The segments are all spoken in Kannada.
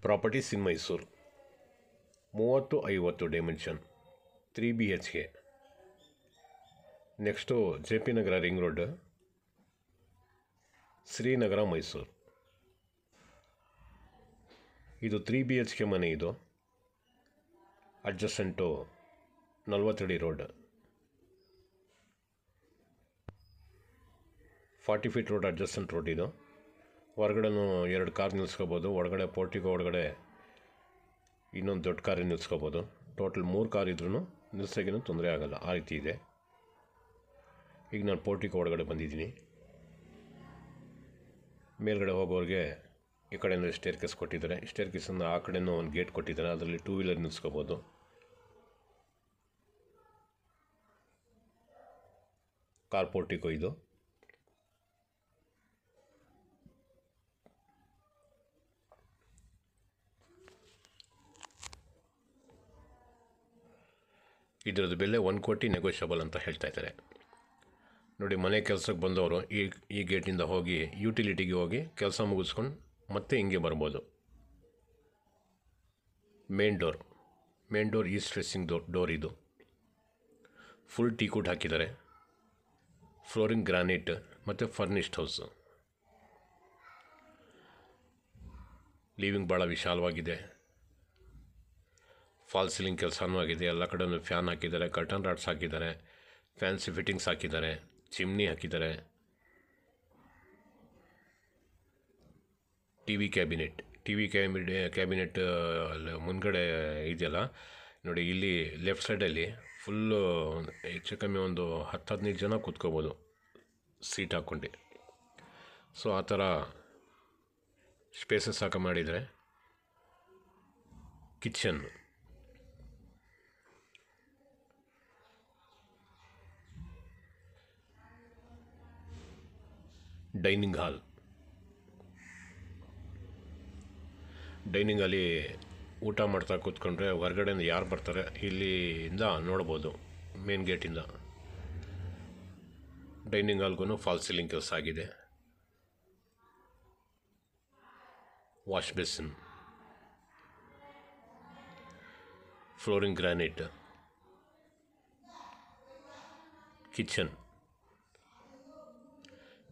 ಪ್ರಾಪರ್ಟೀಸ್ ಇನ್ Mysuru 30-50 dimension 3 BHK. Next JP ನಗರ ರಿಂಗ್ ರೋಡ್, ಶ್ರೀನಗರ ಮೈಸೂರು. ಇದು 3 BHK ಮನೆ. ಇದು ಅಡ್ಜಸೆಂಟು 40 ಅಡಿ road, 40 feet road, adjacent road. ಇದು ಹೊರಗಡೆನೂ 2 ಕಾರ್ ನಿಲ್ಲಿಸ್ಕೋಬೋದು. ಒಳಗಡೆ ಪೋರ್ಟಿಗೋ ಒಳಗಡೆ ಇನ್ನೊಂದು ದೊಡ್ಡ ಕಾರನ್ನು ನಿಲ್ಲಿಸ್ಕೋಬೋದು. ಟೋಟಲ್ 3 ಕಾರ್ ಇದ್ರೂ ನಿಲ್ಸೋಕ್ಕೇನು ತೊಂದರೆ ಆಗೋಲ್ಲ, ಆ ರೀತಿ ಇದೆ. ಈಗ ನಾನು ಪೋರ್ಟಿಗೋ ಒಳಗಡೆ ಬಂದಿದ್ದೀನಿ. ಮೇಲ್ಗಡೆ ಹೋಗೋರಿಗೆ ಈ ಕಡೆಯಿಂದ ಸ್ಟೇರ್ ಕೇಸ್ ಕೊಟ್ಟಿದ್ದಾರೆ. ಸ್ಟೇರ್ ಕೇಸನ್ನು ಆ ಕಡೆಯೂ ಒಂದು ಗೇಟ್ ಕೊಟ್ಟಿದ್ದಾರೆ, ಅದರಲ್ಲಿ 2 ವೀಲರ್ ನಿಲ್ಲಿಸ್ಕೋಬೋದು. ಕಾರ್ ಪೋರ್ಟಿಗೋ ಇದು. ಇದರದ್ದು ಬೆಲೆ 1 ಕೋಟಿ ನೆಗೋಷಿಯಬಲ್ ಅಂತ ಹೇಳ್ತಾ ಇದ್ದಾರೆ. ನೋಡಿ, ಮನೆ ಕೆಲಸಕ್ಕೆ ಬಂದವರು ಈ ಗೇಟಿಂದ ಹೋಗಿ ಯುಟಿಲಿಟಿಗೆ ಹೋಗಿ ಕೆಲಸ ಮುಗಿಸ್ಕೊಂಡು ಮತ್ತೆ ಹಿಂಗೆ ಬರ್ಬೋದು. Main door East facing door. ಇದು ಫುಲ್ ಟೀಕುಡ್ ಹಾಕಿದ್ದಾರೆ. ಫ್ಲೋರಿಂಗ್ ಗ್ರಾನೈಟ್ ಮತ್ತು ಫರ್ನಿಶ್ಡ್ ಹೌಸು. ಲಿವಿಂಗ್ ಭಾಳ ವಿಶಾಲವಾಗಿದೆ. ಫಾಲ್ ಸೀಲಿಂಗ್ ಕೆಲಸನೂ ಆಗಿದೆ. ಎಲ್ಲ ಕಡೆಯೂ ಫ್ಯಾನ್ ಹಾಕಿದ್ದಾರೆ, ಕರ್ಟನ್ ರಾಡ್ಸ್ ಹಾಕಿದ್ದಾರೆ, ಫ್ಯಾನ್ಸಿ ಫಿಟ್ಟಿಂಗ್ಸ್ ಹಾಕಿದ್ದಾರೆ, ಚಿಮ್ನಿ ಹಾಕಿದ್ದಾರೆ. ಟಿ ವಿ ಕ್ಯಾಬಿನೆಟ್ ಮುಂದ್ಗಡೆ ಇದೆಯಲ್ಲ ನೋಡಿ, ಇಲ್ಲಿ ಲೆಫ್ಟ್ ಸೈಡಲ್ಲಿ ಫುಲ್ಲು ಹೆಚ್ಚು ಕಮ್ಮಿ ಒಂದು 10-15 ಜನ ಕೂತ್ಕೋಬೋದು ಸೀಟ್ ಹಾಕ್ಕೊಂಡು. ಸೊ ಆ ಥರ ಸ್ಪೇಸಸ್ ಹಾಕಿ ಮಾಡಿದರೆ. ಕಿಚನ್, ಡೈನಿಂಗ್ ಹಾಲಿ ಊಟ ಮಾಡ್ತಾ ಕೂತ್ಕೊಂಡ್ರೆ ಹೊರಗಡೆಯಿಂದ ಯಾರು ಬರ್ತಾರೆ ಇಲ್ಲಿಂದ ನೋಡ್ಬೋದು. ಮೇನ್ ಗೇಟಿಂದ ಡೈನಿಂಗ್ ಹಾಲ್ಗೂ ಫಾಲ್ ಸೀಲಿಂಗ್ ಕೆಲಸ ಆಗಿದೆ. Wash basin, flooring granite.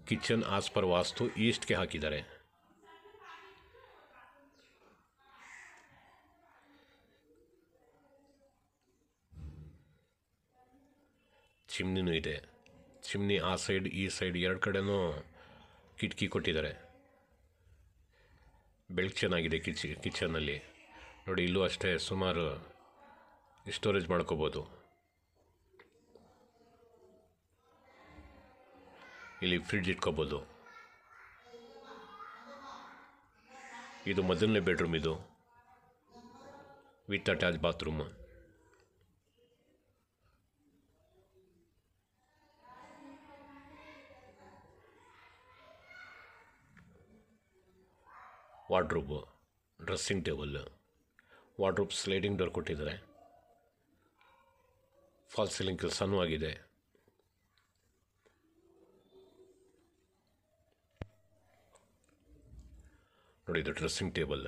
Kitchen as per vastu ಈಸ್ಟ್ಗೆ ಹಾಕಿದ್ದಾರೆ. ಚಿಮ್ನಿನೂ ಇದೆ. ಚಿಮ್ನಿ ಆ ಸೈಡ್ ಈ ಸೈಡ್ 2 ಕಡೆನೂ ಕಿಟಕಿ ಕೊಟ್ಟಿದ್ದಾರೆ. ಬೆಳಕು ಚೆನ್ನಾಗಿದೆ ಕಿಚನಲ್ಲಿ. ನೋಡಿ, ಇಲ್ಲೂ ಅಷ್ಟೇ ಸುಮಾರು ಸ್ಟೋರೇಜ್ ಮಾಡ್ಕೋಬೋದು. ಇಲ್ಲಿ ಫ್ರಿಡ್ಜ್ ಇಟ್ಕೋಬೋದು. ಇದು ಮೊದಲನೇ ಬೆಡ್ರೂಮ್. ಇದು with attach bathroom. Wardrobe, dressing table, wardrobe sliding door ಕೊಟ್ಟಿದ್ದಾರೆ. ಫಾಲ್ ಸೀಲಿಂಗ್ ಕೆಲಸನೂ ಆಗಿದೆ. ನೋಡಿ, ಇದು ಡ್ರೆಸ್ಸಿಂಗ್ ಟೇಬಲ್,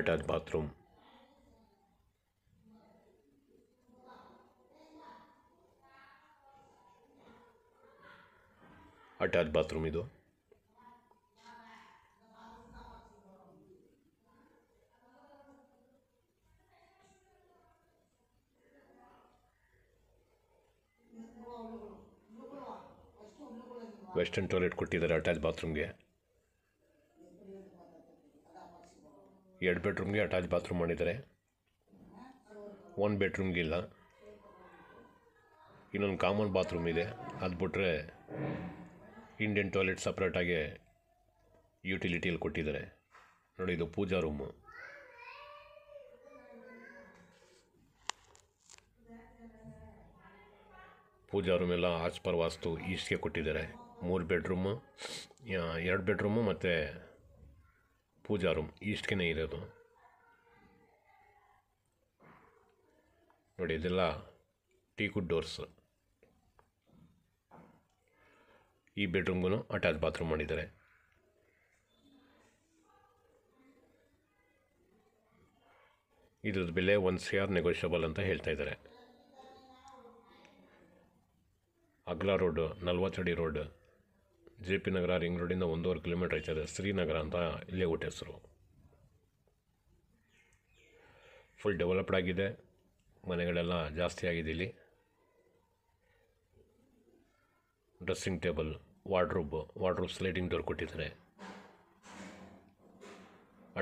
ಅಟ್ಯಾಚ್ ಬಾತ್ರೂಮ್. ಇದು ವೆಸ್ಟರ್ನ್ ಟಾಯ್ಲೆಟ್ ಕೊಟ್ಟಿದ್ದಾರೆ ಅಟ್ಯಾಚ್ ಬಾತ್ರೂಮ್ಗೆ. 2 ಬೆಡ್ರೂಮ್ಗೆ ಅಟ್ಯಾಚ್ ಬಾತ್ರೂಮ್ ಮಾಡಿದ್ದಾರೆ. 1 ಬೆಡ್ರೂಮ್ಗೆ ಇಲ್ಲ. ಇನ್ನೊಂದು ಕಾಮನ್ ಬಾತ್ರೂಮ್ ಇದೆ. ಅದು ಬಿಟ್ಟರೆ ಇಂಡಿಯನ್ ಟಾಯ್ಲೆಟ್ ಸಪ್ರೇಟಾಗಿ ಯುಟಿಲಿಟಿಯಲ್ಲಿ ಕೊಟ್ಟಿದ್ದಾರೆ. ನೋಡಿ, ಇದು ಪೂಜಾ ರೂಮು. ಎಲ್ಲ ಆಸ್ ಪರ್ ವಾಸ್ತು ಈಸ್ಟ್ಗೆ ಕೊಟ್ಟಿದ್ದಾರೆ. 3 ಬೆಡ್ರೂಮು, 2 ಬೆಡ್ರೂಮು ಮತ್ತು ಪೂಜಾ ರೂಮ್ ಈಸ್ಟ್ಗೆ ಇರೋದು. ನೋಡಿ, ಇದೆಲ್ಲ ಟೀಕುಡ್ ಡೋರ್ಸ್. ಈ ಬೆಡ್ರೂಮ್ಗೂ ಅಟ್ಯಾಚ್ ಬಾತ್ರೂಮ್ ಮಾಡಿದ್ದಾರೆ. ಇದ್ರದ್ದು ಬೆಲೆ 1 CR ನೆಗೋಷಿಯಬಲ್ ಅಂತ ಹೇಳ್ತಾ ಇದ್ದಾರೆ. ಅಗ್ಲಾ ರೋಡು 40 ಅಡಿ ರೋಡ್, JP ನಗರ ರಿಂಗ್ ರೋಡಿಂದ 1.5 ಕಿಲೋಮೀಟ್ರ್ ಆಯ್ತದೆ. ಶ್ರೀನಗರ ಅಂತ ಇಲ್ಲೇ ಊಟ ಹೆಸರು. ಫುಲ್ ಡೆವಲಪ್ಡ್ ಆಗಿದೆ, ಮನೆಗಳೆಲ್ಲ ಜಾಸ್ತಿ ಆಗಿದೆ. ಇಲ್ಲಿ dressing table, wardrobe sliding door ಕೊಟ್ಟಿದ್ದಾರೆ.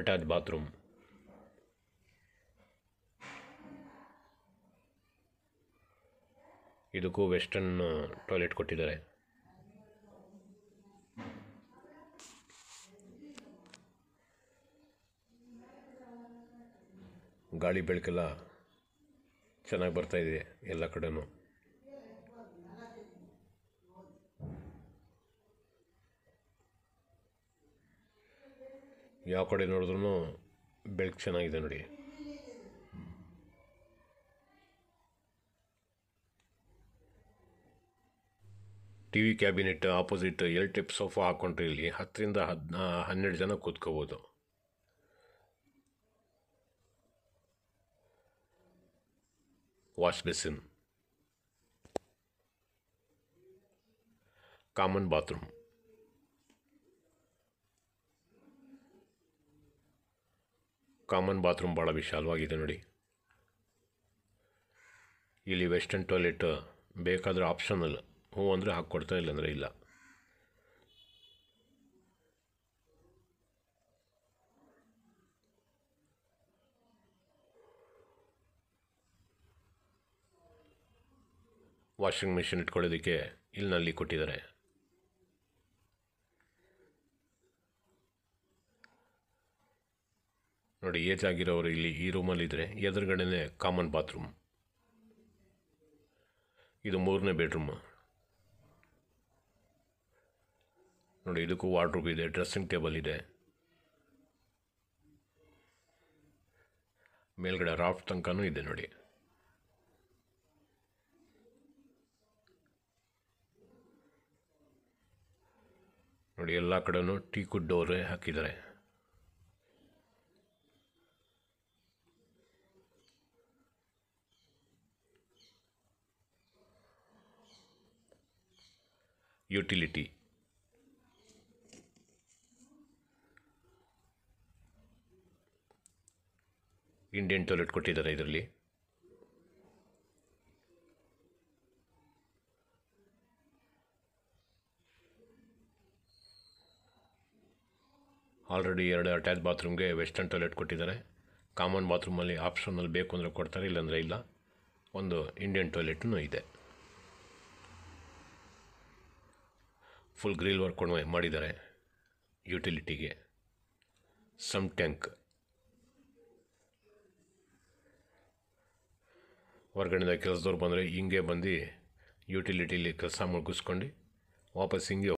ಅಟ್ಯಾಚ್ ಬಾತ್ರೂಮ್, ಇದಕ್ಕೂ ವೆಸ್ಟರ್ನ್ ಟಾಯ್ಲೆಟ್ ಕೊಟ್ಟಿದ್ದಾರೆ. ಗಾಳಿ ಬೆಳಕೆಲ್ಲ ಚೆನ್ನಾಗಿ ಬರ್ತಾಯಿದೆ ಎಲ್ಲ ಕಡೆನೂ. ಯಾವ ಕಡೆ ನೋಡಿದ್ರೂ ಬೆಳಕು ಚೆನ್ನಾಗಿದೆ ನೋಡಿ. TV cabinet opposite L type sofa ಹಾಕ್ಕೊಂಡ್ರೆ ಇಲ್ಲಿ 10 ರಿಂದ 12 ಜನ ಕೂತ್ಕೋಬೋದು. ವಾಶ್ ಬೇಸಿನ್, ಕಾಮನ್ ಬಾತ್ರೂಮ್, ಭಾಳ ವಿಶಾಲವಾಗಿದೆ ನೋಡಿ. ಇಲ್ಲಿ ವೆಸ್ಟರ್ನ್ ಟಾಯ್ಲೆಟ್ ಬೇಕಾದರೆ ಆಪ್ಷನಲ್, ಹ್ಞೂ ಅಂದರೆ ಹಾಕ್ಕೊಡ್ತಾ, ಇಲ್ಲಾಂದರೆ ಇಲ್ಲ. ವಾಷಿಂಗ್ ಮಿಷಿನ್ ಇಟ್ಕೊಳ್ಳೋದಕ್ಕೆ ಇಲ್ಲಿನಲ್ಲಿ ಕೊಟ್ಟಿದ್ದಾರೆ. ನೋಡಿ, ಏಜ್ ಆಗಿರೋರು ಇಲ್ಲಿ ಈ ರೂಮಲ್ಲಿದ್ದರೆ ಎದುರುಗಡೆನೇ ಕಾಮನ್ ಬಾತ್ರೂಮ್. ಇದು 3ನೇ ಬೆಡ್ರೂಮ್ ನೋಡಿ. ಇದಕ್ಕೂ ವಾರ್ಡ್ರೋಬ್ ಇದೆ, ಡ್ರೆಸ್ಸಿಂಗ್ ಟೇಬಲ್ ಇದೆ, ಮೇಲ್ಗಡೆ ರಾಫ್ಟ್ ತನಕನೂ ಇದೆ ನೋಡಿ. ನೋಡಿ, ಎಲ್ಲ ಕಡೆನೂ ಟೀಕು ಡೋರೇ ಹಾಕಿದ್ದಾರೆ. ಯುಟಿಲಿಟಿ, ಇಂಡಿಯನ್ ಟಾಯ್ಲೆಟ್ ಕೊಟ್ಟಿದ್ದಾರೆ ಇದರಲ್ಲಿ. ಆಲ್ರೆಡಿ 2 ಅಟ್ಯಾಚ್ ಬಾತ್ರೂಮ್ಗೆ ವೆಸ್ಟರ್ನ್ ಟಾಯ್ಲೆಟ್ ಕೊಟ್ಟಿದ್ದಾರೆ. ಕಾಮನ್ ಬಾತ್ರೂಮಲ್ಲಿ ಆಪ್ಷನಲ್ಲಿ ಬೇಕು ಅಂದರೆ ಕೊಡ್ತಾರೆ, ಇಲ್ಲಾಂದರೆ ಇಲ್ಲ. ಒಂದು ಇಂಡಿಯನ್ ಟಾಯ್ಲೆಟೂ ಇದೆ. ಫುಲ್ ಗ್ರಿಲ್ ವರ್ಕ್ ಮಾಡಿದ್ದಾರೆ ಯುಟಿಲಿಟಿಗೆ. ಸಮ್ ಟ್ಯಾಂಕ್, ಹೊರಗಡೆಯಿಂದ ಕೆಲಸದವ್ರು ಬಂದರೆ ಹಿಂಗೆ ಬಂದು ಯುಟಿಲಿಟಿಲಿ ಕೆಲಸ ಮುಗಿಸ್ಕೊಂಡು ವಾಪಸ್ ಹಿಂಗೆ